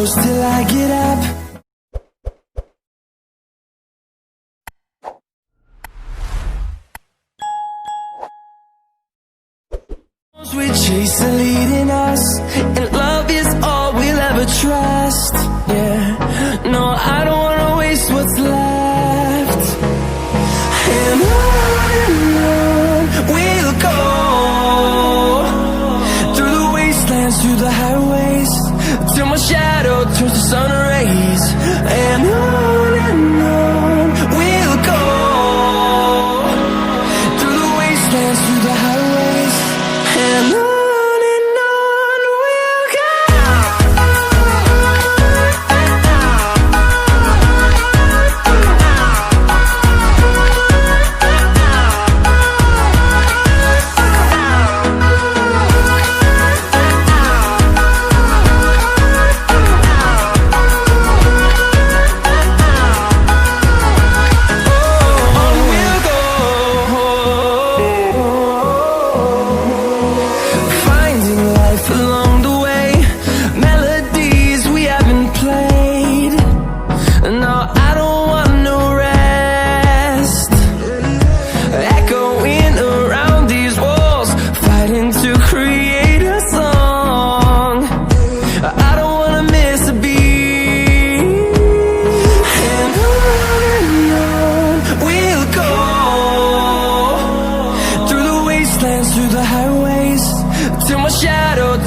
close till I get up. We chase the leading us, and love is all we'll ever trust. Yeah, no, I don't wanna waste what's left. And on we'll go, through the wastelands, through the highways, till my shadow turns to sun rays. And on we'll go, through the wastelands, through the highways, and on.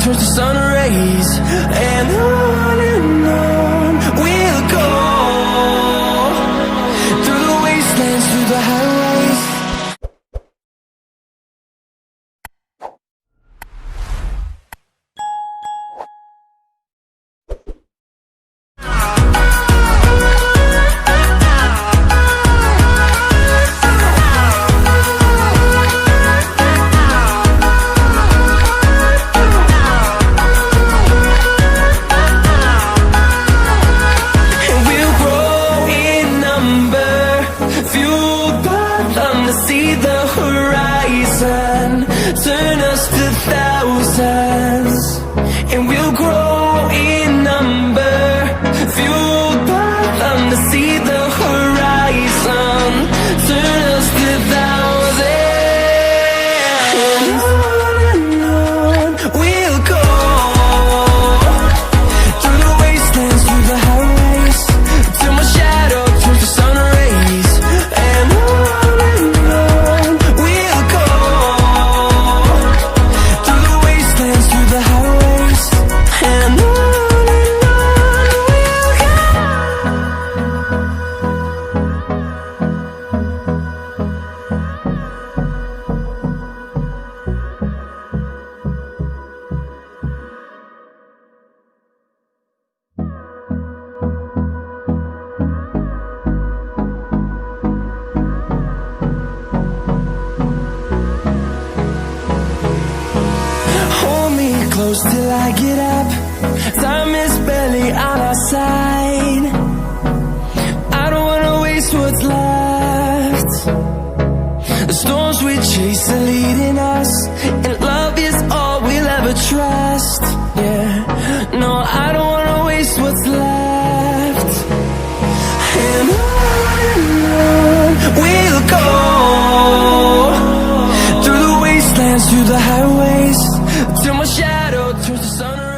Turns to sun rays, and on we'll go, through the wastelands, through the highways. See the horizon, turn us to thousands, and we'll grow in number, fueled by them to see the horizon, turn us to thousands, and on we'll go, through the wastelands, through the highways, till my shadow turns to sun rays, and on. Close till I get up. Time is barely on our side. I don't wanna waste what's left. The storms we chase are leading us, and love is all we'll ever trust. Yeah, no, I don't wanna waste what's left. And on we'll go, through the wastelands, through the highways, till my shadow turns to sun.